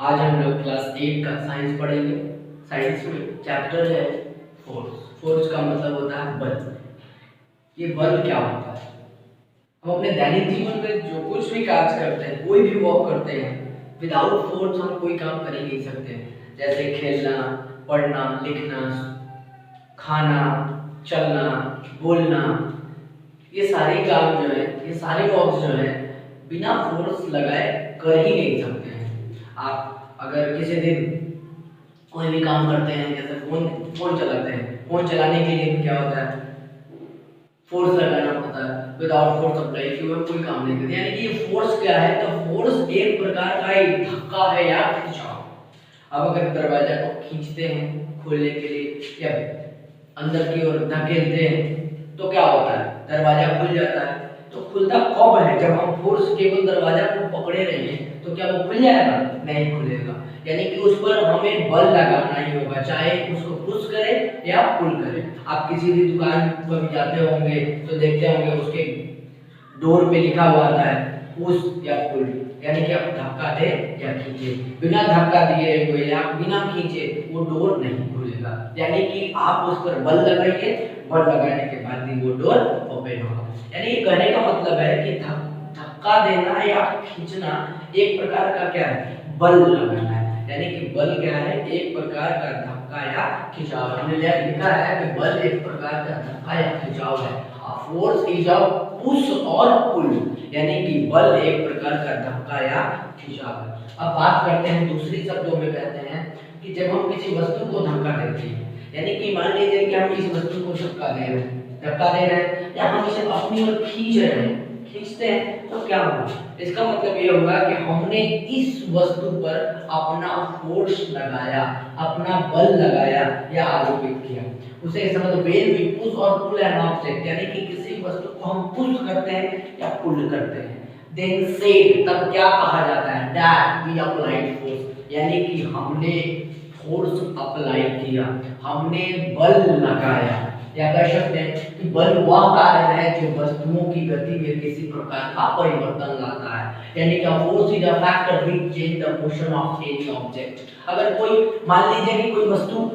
आज हम लोग क्लास 8 का साइंस पढ़ेंगे। साइंस में चैप्टर है फोर्स। फोर्स का मतलब होता है बल। ये बल क्या होता है? हम अपने दैनिक जीवन में जो कुछ भी कार्य करते हैं, कोई भी वर्क करते हैं, विदाउट फोर्स हम कोई काम कर ही नहीं सकते। जैसे खेलना, पढ़ना, लिखना, खाना, चलना, बोलना, ये सारे काम जो है, ये सारे वर्क जो है, बिना फोर्स लगाए कर ही नहीं सकते हैं। आप अगर किसी दिन कोई भी काम करते हैं, जैसे फोन चलाते हैं, फोन चलाने के लिए क्या होता है? फोर्स लगाना पड़ता है। विदाउट फोर्स अप्लाई किए हुए कोई काम नहीं करते। यानी कि ये फोर्स क्या है? तो फोर्स एक प्रकार का एक धक्का है या खिंचाव। अब अगर दरवाजा को खींचते हैं खोलने के लिए या अंदर की ओर धकेलते हैं तो क्या होता है? दरवाजा खुल जाता है। तो खुलता कब है? जब हम फोर्स केवल दरवाजा को पकड़े रहे हैं। तो क्या वो खुल जाएगा? नहीं खुलेगा। यानी कि उस पर हमें बल लगाना ही होगा, चाहे उसको पुश करें या पुल करें। आप किसी भी दुकान पर भी जाते होंगे तो देखते होंगे उसके डोर पे लिखा हुआ आता है पुश या पुल, यानी कि आप धक्का दे या खींचे। बिना धक्का दिए हुए या बिना खींचे वो डोर नहीं खुलेगा। यानी कि आप उस पर बल लगाइए, बल लगाने के बाद ही वो डोर ओपन होगा। यानी कहने का मतलब है कि धक्का देना या खींचना एक प्रकार का क्या है? बल लगाना है। यानी कि बल क्या है? एक प्रकार का धक्का या खिंचाव। हमने लिखा है कि बल एक प्रकार का धक्का या खिंचाव है। फोर्स इज अ पुश और पुल, यानी कि बल एक प्रकार का धक्का या खिंचाव है। अब बात करते हैं दूसरी शब्दों में, कहते हैं कि जब हम किसी वस्तु को धक्का देते हैं, यानी कि मान लीजिए कि हम किसी वस्तु को धक्का दे रहे हैं या हम इसे अपनी ओर खींच रहे हैं, खींचते हैं तो क्या होगा? इसका मतलब ये होगा कि हमने इस वस्तु पर अपना फोर्स लगाया, अपना बल लगाया या आरोपित किया। उसे समझ वेन वी पुश और पुल एन ऑब्जेक्ट, यानी कि किसी वस्तु को हम पुश करते हैं या पुल करते हैं, देन से तब क्या कहा जाता है? दैट वी अप्लाइड फोर्स, यानी कि हमने फोर्स अप्लाई किया, हमने बल लगाया। या कह सकते हैं कि बल वह कारण है जो वस्तुओं की गति में किसी प्रकार का परिवर्तन लाता है। यानी कि force is a factor which change the motion of any object. अगर कोई मान लीजिए कि कोई वस्तु,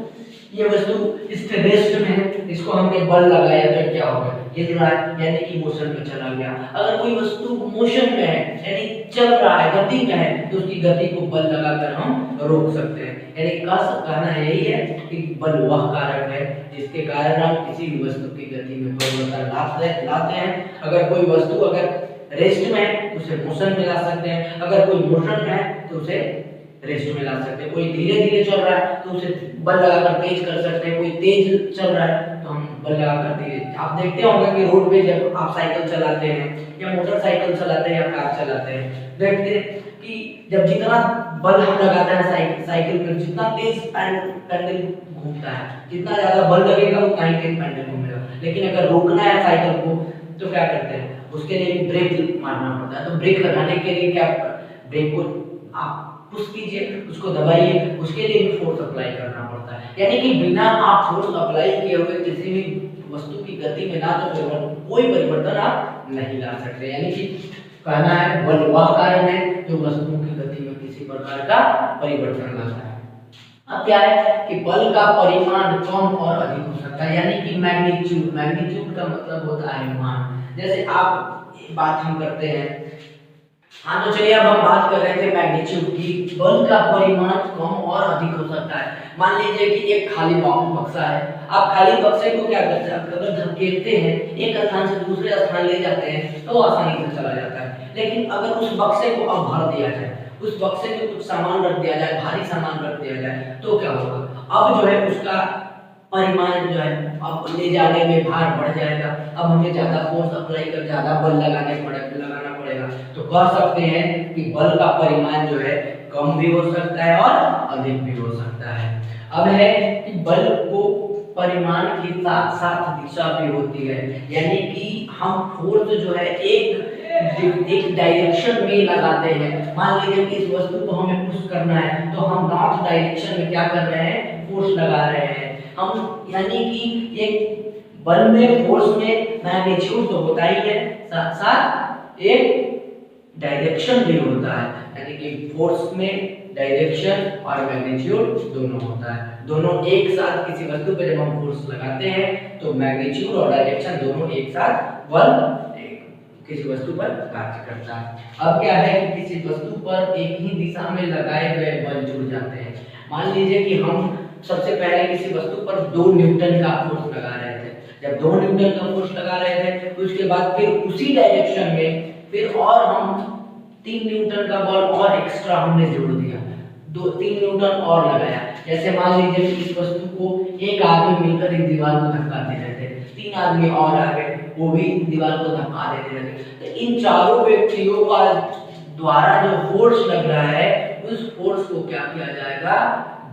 ये वस्तु इस रेस्ट में है, इसको हमने बल लगाया तो क्या होगा? हिल रहा है, यानी कि मोशन में चला गया। अगर कोई वस्तु मोशन में है, यानी चल रहा है, गति में है, तो उसकी गति को बल लगाकर हम रोक सकते हैं। यानी कहना यही है कि बल वह कारक है जिसके कारण हम किसी भी वस्तु की गति में परिवर्तन लाते हैं। अगर कोई वस्तु अगर रेस्ट में है तो उसे मोशन में ला सकते हैं, अगर कोई मोशन में है तो उसे रेस्ट में ला सकते हैं। कोई धीरे धीरे चल रहा है तो उसे बल लगाकर तेज कर सकते हैं, कोई तेज चल रहा है तो हम बल लगाकर धीरे। आप देखते होंगे कि रोड पे जब आप साइकिल चलाते हैं या मोटरसाइकिल चलाते हैं या कार चलाते हैं, देखते हैं कि जब जितना बल हम लगाते हैं साइकिल पर, जितना तेज पैडल घूमता है, जितना ज्यादा बल लगेगा उतना ही तेज पैडल घूमेगा। लेकिन अगर रोकना है साइकिल को तो क्या करते हैं? उसके लिए भी ब्रेक मारना पड़ता है। तो ब्रेक लगाने के लिए क्या, ब्रेक को आप पुश कीजिए, उसको दबाइए, उसके लिए भी फोर्स अप्लाई करना पड़ता है। यानी कि बिना आप फोर्स अप्लाई किए हुए किसी भी वस्तु की गति में ना तो कोई परिवर्तन आप नहीं ला सकते। यानी कि कहना है बल वह कारण है जो वस्तुओं की गति में किसी प्रकार का परिवर्तन लाता है। अब क्या है कि बल का परिमाण कम और अधिक हो सकता है, यानी कि मैग्नीट्यूड। मैग्नीट्यूड का मतलब होता है मान। जैसे आप बात हम करते हैं, हाँ तो चलिए अब हम बात कर रहे थे मैग्नीट्यूड की। बल का परिमाण कम और अधिक हो सकता है। मान लीजिए कि एक खाली बक्सा है, आप खाली बक्से को क्या करते हैं? अगर धकेलते हैं, एक स्थान से दूसरे स्थान ले जाते हैं तो आसानी से चला जाता है। लेकिन अगर उस बक्से को अब भर दिया जाए, उस बक्से में कुछ सामान रख दिया जाए, भारी सामान रख दिया जाए तो क्या होगा? अब जो है उसका परिमाण जो है अब ले जाने में भार बढ़ जाएगा। अब हमें ज्यादा फोर्स अप्लाई कर ज्यादा बल लगाना पड़ेगा। तो कह सकते हैं कि बल का परिमाण जो है कम भी हो सकता है और अधिक भी हो सकता है। अब है कि बल को परिमाण के साथ साथ दिशा भी होती है, यानी कि हम फोर्स जो है एक डायरेक्शन में लगाते हैं। मान लीजिए कि इस वस्तु को हमें पुश करना है तो हम नॉर्थ डायरेक्शन में क्या कर रहे हैं? फोर्स लगा रहे हैं हम। यानी कि एक बल में, फोर्स में मैग्नीट्यूड तो होता ही है, साथ साथ एक डायरेक्शन भी होता है, यानी कि फोर्स में डायरेक्शन और मैग्नीट्यूड दोनों होता है। दोनों एक साथ किसी वस्तु पर जब हम फोर्स लगाते हैं तो मैग्नीट्यूड और डायरेक्शन दोनों एक साथ बल किसी वस्तु पर कार्य करता है। अब क्या है कि किसी वस्तु पर एक ही दिशा में लगाए गए बल जुड़ जाते हैं। मान लीजिए कि हम सबसे पहले किसी वस्तु पर 2 न्यूटन का फोर्स लगा रहे थे। जब 2 न्यूटन का फोर्स लगा रहे थे तो उसके बाद फिर उसी डायरेक्शन में फिर और हम 3 न्यूटन का बल और एक्स्ट्रा हमने जोड़ दिया, 2-3 न्यूटन और लगाया। जैसे मान लीजिए कि इस वस्तु को एक आदमी मिलकर एक दीवार को धक्का दे रहे थे, 3 आदमी और आ गए, वो भी दीवार को धक्का देने लगे। तो इन चारों व्यक्तियों का द्वारा जो फोर्स लग रहा है उस फोर्स को क्या किया जाएगा,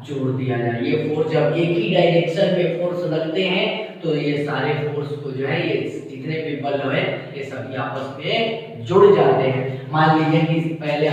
जोड़ दिया जाए। ये फोर्स जब एक ही डायरेक्शन में फोर्स लगते हैं तो ये सारे फोर्स को जो है, ये जितने भी बल है ये सभी आपस में जुड़ जाते हैं। मान लीजिए कि पहले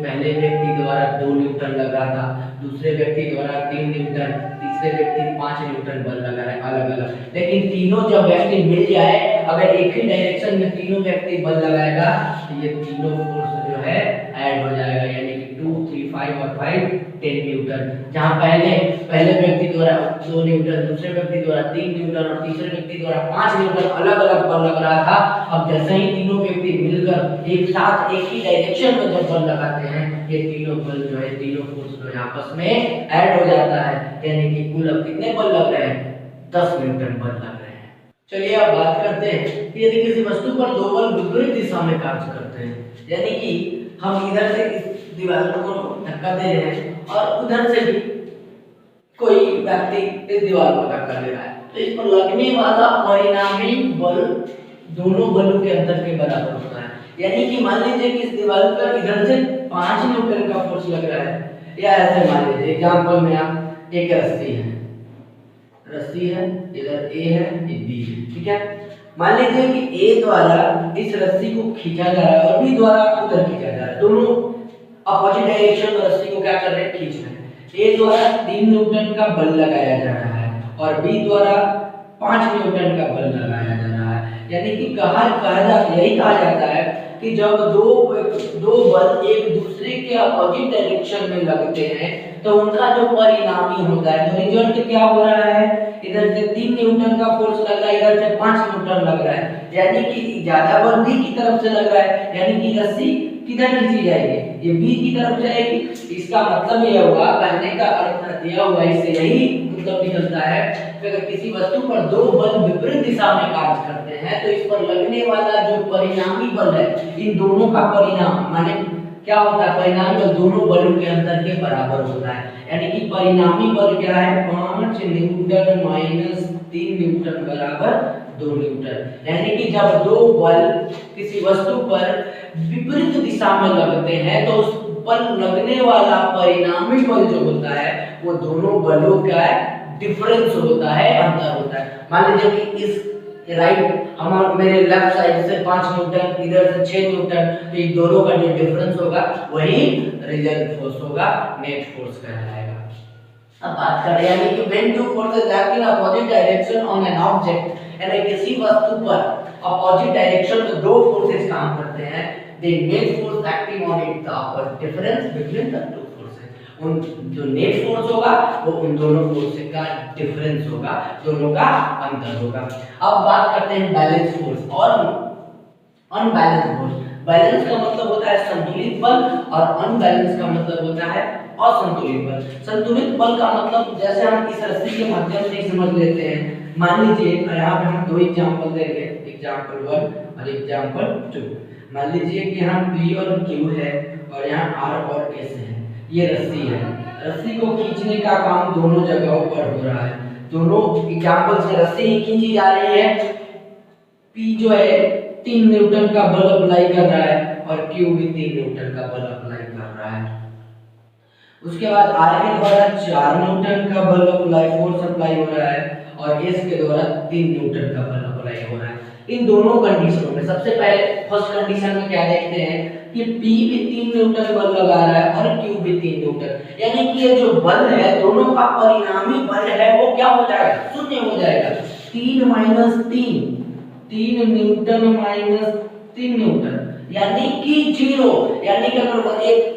पहले व्यक्ति द्वारा 2 न्यूटन लगा था, दूसरे व्यक्ति द्वारा 3 न्यूटन, तीसरे व्यक्ति 5 न्यूटन बल लगा रहे अलग अलग, लेकिन तीनों जब व्यक्ति मिल जाए, अगर एक ही डायरेक्शन में तीनों व्यक्ति बल लगाएगा तो ये तीनों फोर्स जो है ऐड हो जाएगा, यानी कि 2, 3, 5 और 5 10 न्यूटन। जहां पहले व्यक्ति द्वारा 2 न्यूटन, दूसरे व्यक्ति द्वारा 3 न्यूटन और तीसरे व्यक्ति द्वारा 5 न्यूटन अलग अलग बल लग रहा था, अब जैसे ही तीनों व्यक्ति मिलकर एक साथ एक ही डायरेक्शन में जब बल लगाते हैं, ये तीनों बल जो है, तीनों फोर्स जो है आपस में ऐड हो जाता है, यानी कि कुल अब कितने बल लग रहे हैं, 10 न्यूटन बल लग रहे हैं। चलिए अब बात करते हैं कि यदि किसी वस्तु पर 2 बल विपरीत दिशा में कार्य करते हैं, यानी कि हम इधर से इस दीवार को धक्का दे रहे हैं और उधर से भी कोई व्यक्ति इस दीवार को धक्का दे रहा है, तो इस पर लगने वाला परिणामी बल दोनों बलों के अंतर के बराबर होता है। यानी कि मान लीजिए कि इस दीवार पर इधर से 5 न्यूटन का फोर्स लग रहा है, या ऐसे मान लीजिए एग्जांपल में आप एक रस्सी है, इधर ए है, ये बी है, ठीक है। मान लीजिए कि ए द्वारा इस रस्सी को खींचा जा रहा है और बी द्वारा उधर खींचा जा रहा है, दोनों अपोजिट डायरेक्शन में रस्सी को क्या कर रहे हैं, खींच रहे हैं। ए द्वारा 3 न्यूटन का बल लगाया जा रहा है और बी द्वारा 5 न्यूटन का बल लगाया जा रहा है, यानी कि यही कहा जाता है कि जब दो बल एक दूसरे के अपोजिट डायरेक्शन में लगते हैं तो उनका जो परिणामी होता है, तो रिजल्ट क्या हो रहा है, इधर से 3 न्यूटन का फोर्स लग रहा है, इधर से 5 न्यूटन लग रहा है, यानी कि ज्यादा बल बी की तरफ से लग रहा है, यानी कि रस्सी किधर खींची जाएगी, ये बी की तरफ जाएगी। इसका मतलब यह हुआ, कहने का अर्थ दिया हुआ इससे यही मतलब निकलता है कि अगर किसी वस्तु पर 2 बल विपरीत दिशा में कार्य करते हैं तो इस पर लगने वाला जो परिणामी बल है, इन दोनों का परिणाम माने क्या होता है, परिणामी बल दोनों बलों के अंतर के बराबर होता है, यानी कि परिणामी बल क्या है, 5 न्यूटन माइनस 3 न्यूटन बराबर 2 न्यूटन। यानी कि जब 2 बल किसी वस्तु पर विपरीत दिशा में लगते हैं तो उस पर लगने वाला परिणामी बल जो होता है वो दोनों बलों का डिफरेंस होता है, अंतर होता है। मान लीजिए कि इस मेरे लेफ्ट साइड से 5 न्यूटन, इधर से 6 न्यूटन, तो इन दोनों का जो डिफरेंस होगा वही रिजल्ट फोर्स होगा, नेट फोर्स कहलाएगा। अब बात करें यानी कि when two forces act in opposite direction on an object, यानी किसी वस्तु पर अपोजिट डायरेक्शन में 2 फोर्सेस काम करते हैं, the net force acting on it, the difference between the two forces, उन जो नेट फोर्स होगा वो उन दोनों फोर्सेस का डिफरेंस होगा, दोनों का अंतर होगा। अब बात करते हैं बैलेंस फोर्स और अनबैलेंस फोर्स। बैलेंस का मतलब होता है संतुलित बल और अनबैलेंस का मतलब होता है असंतुलित बल। संतुलित बल का मतलब जैसे हम इस रस्सी के माध्यम से समझ लेते हैं, मान लीजिए यहाँ पे हम 2 एग्जांपल देंगे, एग्जांपल 1 और एग्जांपल 2। मान लीजिए कि यहाँ P और Q है और यहाँ R और S है, ये रस्सी है, रस्सी को खींचने का काम दोनों जगहों पर हो रहा है, दोनों एग्जांपल से रस्सी ही खींची जा रही है। P जो है 3 न्यूटन का बल अप्लाई कर रहा है और Q भी 3 न्यूटन का बल अप्लाई कर रहा है। उसके बाद R के द्वारा 4 न्यूटन का बल फोर्स अप्लाई हो रहा है और S के द्वारा 3 न्यूटन का बल अप्लाई हो रहा है। इन दोनों कंडीशनों में सबसे पहले फर्स्ट कंडीशन में क्या देखते हैं कि P भी 3 न्यूटन बल लगा रहा है और Q भी 3 न्यूटन, यानी कि ये जो बल है दोनों का परिणामी बल है वो क्या हो जाएगा, शून्य हो जाएगा। 3 - 3 3 न्यूटन माइनस 3 न्यूटन, यानी कि जीरो, यानी कि अगर वो एक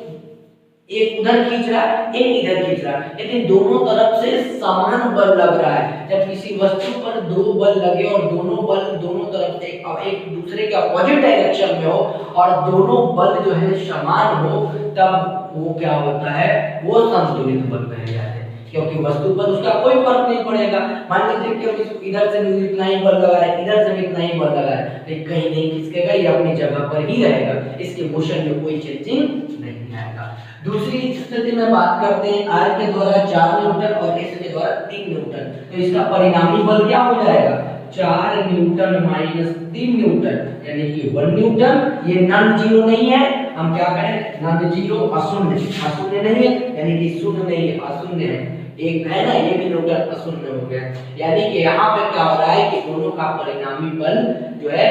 उधर खींच रहा है, एक इधर खींच रहा है, लेकिन दोनों तरफ से समान बल लग रहा है। जब किसी वस्तु पर दो बल लगे और दोनों बल दोनों तरफ से एक दूसरे के अपोजिट डायरेक्शन में हो और दोनों बल जो है समान हो, तब वो क्या होता है, वो संतुलित बल कहे जाते हैं, क्योंकि वस्तु पर उसका कोई फर्क नहीं पड़ेगा। मान लीजिए कि हम इधर से भी इतना ही बल लगा रहे हैं, इधर से भी इतना ही बल लगा रहे हैं, लेकिन कहीं नहीं खिसकेगा, ये अपनी जगह पर ही रहेगा, इसके मोशन में कोई चेंजिंग नहीं आएगा। दूसरी स्थिति में बात करते हैं, R के द्वारा 4 न्यूटन और S के द्वारा 3 न्यूटन, तो इसका परिणामी बल क्या हो जाएगा, 4 न्यूटन माइनस 3 न्यूटन, यानी कि 1 न्यूटन। ये नॉन जीरो नहीं है, हम क्या करें, नॉन जीरो अशून्य, अशून्य नहीं है यानी कि शून्य नहीं है, अशून्य है, एक है ना, 1 न्यूटन अशून्य हो गया, यानी कि यहाँ पे क्या हो रहा है कि दोनों का परिणामी बल जो है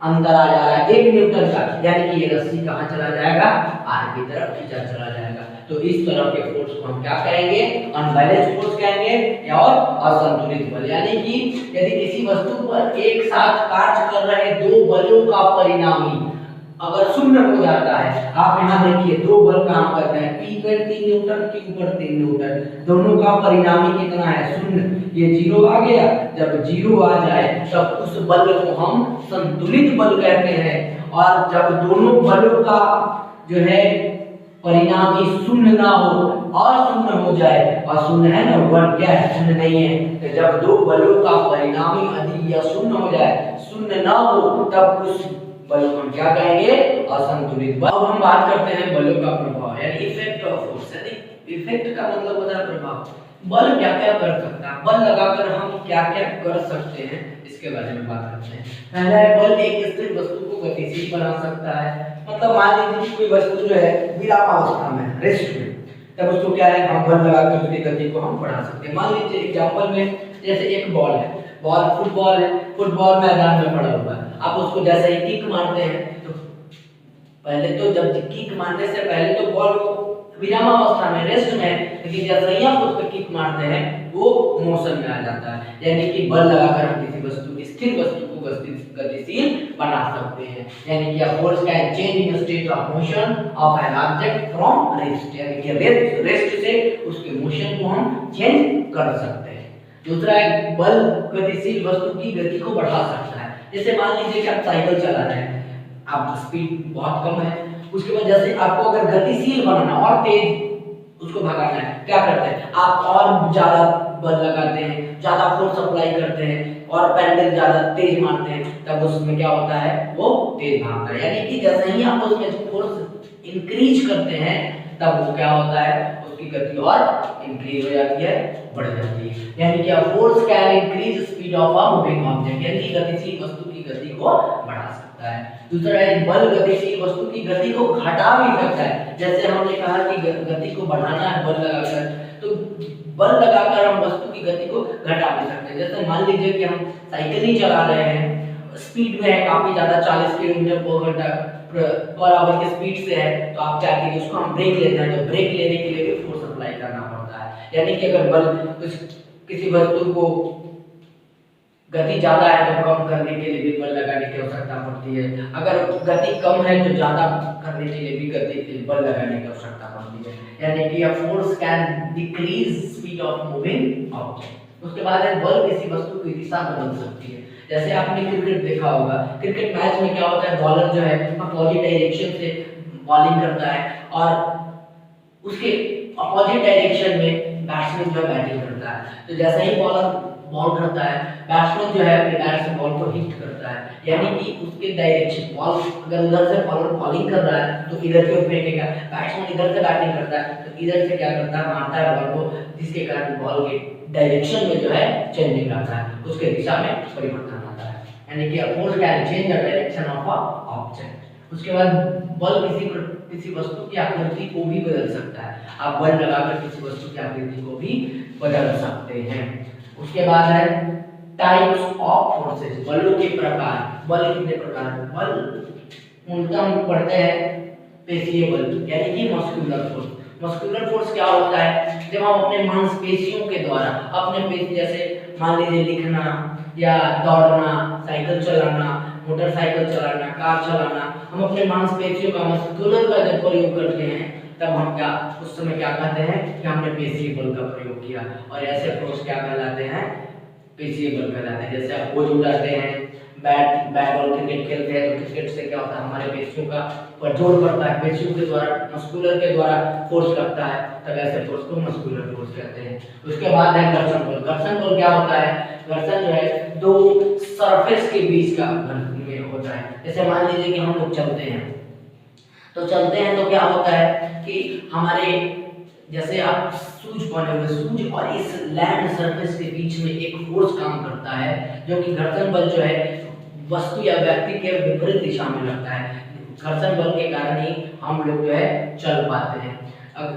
अंदर आ जा रहा है 1 न्यूटन का, यानी कि ये रस्सी कहाँ चला जाएगा, R की तरफ खींचा चला जाएगा। तो इस तरह के फोर्स को हम क्या कहेंगे, अनबैलेंस्ड फोर्स कहेंगे या और असंतुलित बल। यानी कि यदि किसी वस्तु पर एक साथ कार्य कर रहे दो बलों का परिणामी अगर शून्य हो जाता है, आप यहाँ देखिए दो बल काम कर रहे हैं, P पर 3 न्यूटन, Q पर 3 न्यूटन, दोनों का परिणामी कितना है, शून्य, ये जीरो आ गया। जब जीरो आ जाए तब उस बल को हम संतुलित बल कहते हैं, और जब दोनों बलों का जो है परिणामी शून्य ना हो, अशून्य हो जाए, अशून्य है ना, वन क्या है, शून्य नहीं है, तो जब दो बलों का परिणामी यदि या शून्य हो जाए, शून्य ना हो, तब उस बल को हम क्या कहेंगे, असंतुलित बल। अब हम बात करते हैं बलों का प्रभाव, यानी इफेक्ट ऑफ फोर्स। यानी इफेक्ट का मतलब होता है प्रभाव, बल क्या क्या कर सकता है, बल लगाकर हम क्या क्या कर सकते हैं, इसके बारे में बात करते हैं। पहला है, बल एक स्थिर वस्तु को गतिशील बना सकता है। मतलब मान लीजिए कोई वस्तु जो है विरामावस्था में, रेस्ट में, तब उसको क्या है, हम बल लगाकर उसकी गति को हम बढ़ा सकते हैं। मान लीजिए एग्जांपल में, जैसे एक बॉल है, बॉल फुटबॉल है, फुटबॉल मैदान में पड़ा हुआ है, आप उसको जैसे ही किक मारते हैं, तो पहले तो जब किक मारने से पहले तो बॉल को विरामावस्था में, रेस्ट में, लेकिन जैसे ही आप उस पर किक मारते हैं वो मोशन में आ जाता है। यानी कि बल लगाकर हम किसी वस्तु, स्थिर वस्तु को गतिशील बना सकते हैं। यानी कि force can change in state of motion of an object from rest, यानी कि रेस्ट से उसके मोशन को हम चेंज कर सकते हैं। दूसरा है, बल गतिशील वस्तु की गति को बढ़ा सकता है। जैसे मान लीजिए कि आप साइकिल चला रहे हैं, आप स्पीड बहुत कम है, उसके बाद जैसे आपको अगर गतिशील बनाना और तेज उसको भगाना है, क्या करते हैं, आप और ज्यादा बल लगाते हैं, ज्यादा फोर्स अप्लाई करते हैं और पैडल ज्यादा तेज मारते हैं, तब उसमें क्या होता है, वो तेज भागता है। यानी कि जैसे ही आप उसमें फोर्स इंक्रीज करते हैं, तब वो क्या होता है, उसकी गति और इंक्रीज हो जाती है, बढ़ जाती है। यानी कि force can increase speed of a moving object, यानी गतिशील वस्तु की गति को बढ़ा सकता है। दूसरा है, बल गतिशील वस्तु की गति को घटा भी सकता है। जैसे हमने कहा कि गति को बढ़ाना है बल लगाकर, तो बल लगाकर हम वस्तु की गति को घटा भी सकते हैं। जैसे मान लीजिए कि हम साइकिल ही चला रहे हैं, स्पीड में है काफी ज्यादा, 40 किलोमीटर पर घंटा पर आवर की स्पीड से है, तो आप क्या करेंगे, उसको हम ब्रेक लेते हैं, तो ब्रेक लेने के लिए भी फोर्स अप्लाई करना पड़ता है। यानी कि अगर बल किसी वस्तु को गति ज्यादा है तो कम करने के लिए भी बल लगाने की आवश्यकता पड़ती है, अगर गति कम है तो ज्यादा करने के लिए भी बल लगाने की आवश्यकता पड़ती है। यानी कि force can decrease speed of moving object. उसके बाद है, बल किसी वस्तु की दिशा बदल सकती है। जैसे आपने क्रिकेट देखा होगा, क्रिकेट मैच में क्या होता है, बॉलर जो है अपोजिट डायरेक्शन से बॉलिंग करता है और उसके अपोजिट डायरेक्शन में बैट्समैन जो है बैटिंग करता है। तो जैसे ही बॉलर बॉल करता है, बैट्समैन जो है अपने बैट से बॉल को हिट करता है, यानी कि उसके डायरेक्शन, बॉल अगर उधर से बॉलर बॉलिंग कर रहा है तो इधर की ओर फेंकेगा, बैट्समैन इधर से बैटिंग करता है तो इधर से क्या करता है, मारता है बॉल को, जिसके कारण बॉल के डायरेक्शन में जो है चेंजिंग आता है, उसके दिशा में परिवर्तन आता है। यानी कि force can change the direction of a object. उसके बाद बल किसी वस्तु की आकृति को भी बदल सकता है। आप बल लगाकर किसी वस्तु की आकृति को भी बदल सकते हैं। उसके बाद है, टाइप्स ऑफ फोर्सेस, बलों के प्रकार। बल कितने प्रकार हैं, बल उनका हम पढ़ते हैं पेशीय बल, यानी कि मस्कुलर फोर्स। मस्कुलर फोर्स क्या होता है, जब हम अपने मांसपेशियों के द्वारा अपने पेशी, जैसे मान लीजिए लिखना या दौड़ना, साइकिल चलाना, मोटरसाइकिल चलाना, कार चलाना, हम अपने मांसपेशियों का मस्कुलर का जब प्रयोग करते हैं तब हम क्या उस समय क्या कहते हैं कि हमने पेशीय बल का प्रयोग किया। और ऐसे फोर्स क्या कहलाते हैं, पेशीय बल कहलाते हैं। जैसे आप बोझ उठाते हैं, बैट बॉल क्रिकेट खेलते हैं, तो क्रिकेट से क्या होता है हमारे पेशियों का पर जोर पड़ता है, पेशियों के द्वारा मस्कुलर के द्वारा फोर्स लगता है, तब ऐसे फोर्स को मस्कुलर फोर्स कहते हैं। उसके बाद है घर्षण बल। घर्षण बल क्या होता है, घर्षण जो है दो सरफेस के बीच का में होता है। जैसे मान लीजिए कि हम लोग चलते हैं तो क्या होता है कि हमारे जैसे आप शूज पहने हुए, शूज और इस लैंड सरफेस के बीच में एक फोर्स काम करता है जो कि घर्षण बल जो है वस्तु या व्यक्ति के विपरीत दिशा में लगता है। घर्षण बल के कारण ही हम लोग जो है चल पाते हैं। अब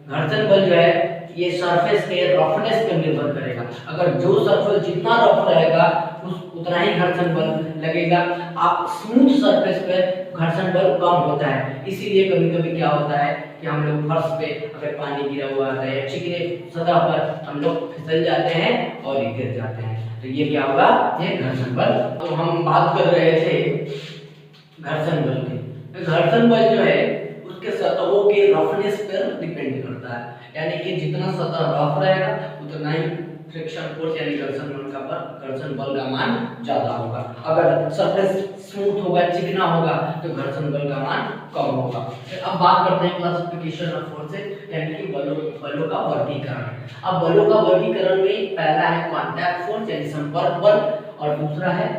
घर्षण बल जो है ये सरफेस के रफनेस पर निर्भर करेगा। अगर जो सरफेस जितना रफ रहेगा उतना ही घर्षण बल लगेगा। आप स्मूथ सरफेस पे घर्षण बल कम होता है। इसीलिए कभी कभी क्या होता है कि हम लोग फर्श पे अगर पानी गिरा हुआ है या चिकने सतह पर हम लोग फिसल जाते हैं और गिर जाते हैं, तो ये क्या होगा, ये घर्षण बल। तो हम बात कर रहे थे घर्षण बल की। घर्षण बल जो है उसके सतहों के रफनेस पर डिपेंड करता है, यानी कि जितना सतह रफ रहेगा उतना ही फ्रिक्शन फोर्स यानी घर्षण बल का मान ज्यादा होगा। अगर सरफेस स्मूथ होगा, चिकना होगा, तो घर्षण बल का मान कम होगा। अब बात करते हैं क्लासिफिकेशन ऑफ फोर्सेस यानी कि बलों का वर्गीकरण। अब बलों का वर्गीकरण में पहला है कांटेक्ट फोर्स यानी संपर्क बल, और दूसरा है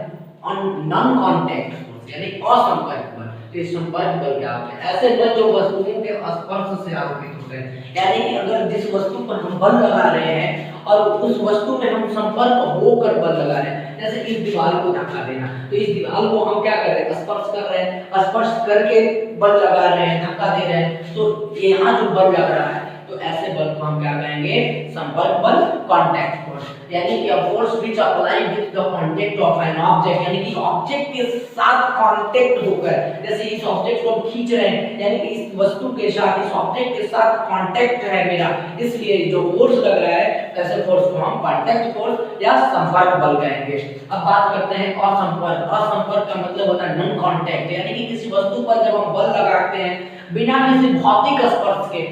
नॉन कांटेक्ट फोर्स यानी असंपर्क बल। तो संपर्क बल क्या होते हैं, ऐसे बल जो वस्तुओं के स्पर्श से आरोपित होते हैं, यानी कि अगर जिस वस्तु पर हम बल लगा रहे हैं और उस वस्तु में हम संपर्क होकर बल लगा रहे हैं, जैसे इस दीवार को धक्का देना, तो इस दीवार को हम क्या कर रहे हैं, स्पर्श कर रहे हैं, स्पर्श करके बल लगा रहे हैं, धक्का दे रहे हैं, तो यहाँ जो बल लग रहा है तो ऐसे बल को हम क्या कहेंगे, संपर्क बल, कांटेक्ट फोर्स। यानी कि a force which apply with the contact of an object, यानी कि ऑब्जेक्ट के साथ कांटेक्ट होकर, जैसे इस ऑब्जेक्ट को हम खींच रहे हैं, यानी कि इस वस्तु के साथ, इस ऑब्जेक्ट के साथ कांटेक्ट है मेरा, इसलिए जो फोर्स लग रहा है ऐसे फोर्स को हम कांटेक्ट फोर्स या संपर्क बल कहेंगे। अब बात करते हैं असंपर्क। असंपर्क का मतलब होता है नॉन कांटेक्ट, यानी कि किसी वस्तु पर जब हम बल लगाते हैं बिना किसी भौतिक स्पर्श के,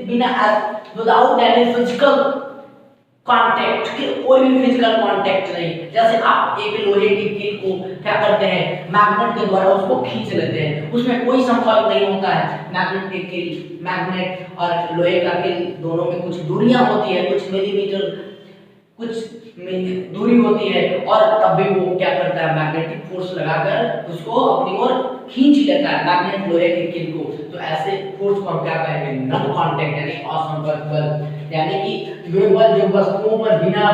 बिना विदाउट एनी फिजिकल कांटेक्ट के, कोई भी फिजिकल कांटेक्ट नहीं, जैसे आप एक लोहे की कील को क्या करते हैं, मैग्नेट के द्वारा उसको खींच लेते हैं, उसमें कोई संपर्क नहीं होता है। मैग्नेट की कील, मैग्नेट और लोहे का कील दोनों में कुछ दूरियां होती है, कुछ मिलीमीटर कुछ दूरी होती है, और तब भी वो क्या करता है, मैग्नेटिक फोर्स लगाकर उसको अपनी ओर खींच लेता है, मैग्नेट लोहे की कील को। तो ऐसे फोर्स को हम क्या कहेंगे, नॉन कांटेक्ट यानी असंपर्क बल। यानी कि वे बल जो वस्तुओं पर बिना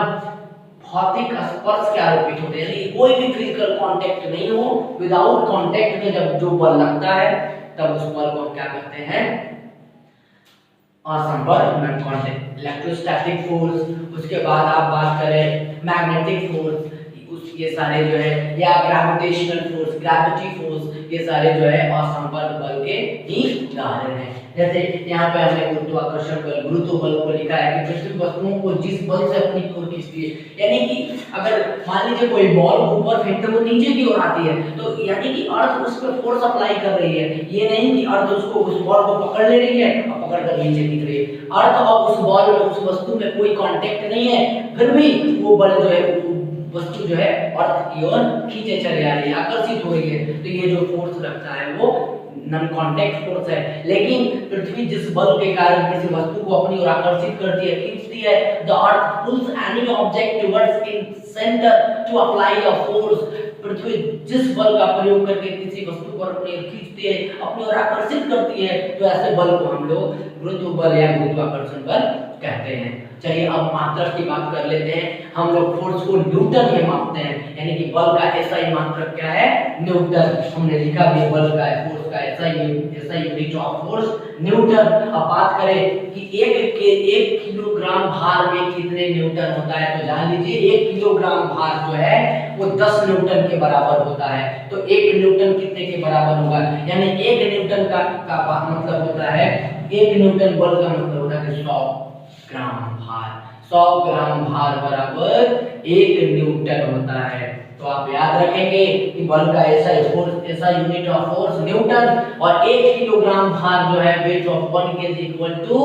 भौतिक स्पर्श के आरोपित होते हैं, यानी कोई भी फिजिकल कांटेक्ट नहीं हो, विदाउट कांटेक्ट के जब जो बल लगता है तब उस बल को हम क्या कहते हैं, असंपर्क नॉन कांटेक्ट। इलेक्ट्रोस्टैटिक फोर्स, उसके बाद आप बात करें मैग्नेटिक फोर्स, ये सारे जो है, या ग्रेविटेशनल फोर्स, ग्रेविटी फोर्स, ये सारे जो है असंपर्क बल के ही उदाहरण हैं। जैसे यहाँ पे हमने गुरुत्वाकर्षण बल, गुरुत्व बल को लिखा है कि पृथ्वी वस्तुओं को जिस बल से अपनी ओर खींचती है, यानी कि अगर मान लीजिए कोई बॉल ऊपर फेंकते वो नीचे की ओर आती है, तो यानी कि अर्थ उस पर फोर्स अप्लाई कर रही है, ये नहीं कि अर्थ उसको उस बॉल को पकड़ ले रही है और पकड़ कर नीचे गिर रही है। अर्थ और उस बॉल में, उस वस्तु में कोई कांटेक्ट नहीं है, फिर भी वो बल जो है वस्तु जो है अर्थ की ओर खींचे चले आ रही है, आकर्षित हो रही है, तो ये जो फोर्स लगता है वो नॉन कांटेक्ट फोर्स है। लेकिन पृथ्वी जिस बल के कारण किसी वस्तु को अपनी ओर आकर्षित करती है, खींचती है, the earth pulls any object towards its centre to apply a force. पृथ्वी जिस बल का प्रयोग करके किसी वस्तु को अपनी ओर खींचती है, अपनी ओर आकर्षित करती है, तो ऐसे बल को हम लोग गुरुत्व बल या गुरुत्वाकर्षण बल कहते हैं। चलिए अब मात्रक की बात कर लेते हैं। हम लोग फोर्स को न्यूटन में मापते हैं, यानी कि बल का एसआई मात्रक क्या है, न्यूटन। हमने लिखा भी बल का है, फोर्स का SI unit of force Newton. अब बात करें कि एक किलोग्राम भार में कितने न्यूटन होता है, तो जान लीजिए 1 किलोग्राम भार जो है वो 10 न्यूटन के बराबर होता है। तो 1 न्यूटन कितने के बराबर होगा, यानी 1 न्यूटन का मतलब होता है, 1 न्यूटन बल का मतलब होता है 100 ग्राम भार। 100 ग्राम भार बराबर 1 न्यूटन होता है। तो आप याद रखेंगे कि बल का ऐसा यूनिट ऑफ फोर्स न्यूटन और 1 किलोग्राम भार जो है weight of 1 kg equal to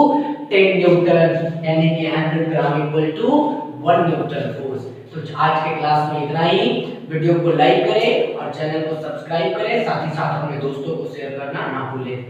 10 newton, यानी कि 100 gram equal to 1 newton force. तो आज के क्लास में इतना ही। वीडियो को लाइक करें और चैनल को सब्सक्राइब करें, साथ ही साथ अपने दोस्तों को शेयर करना ना भूलें।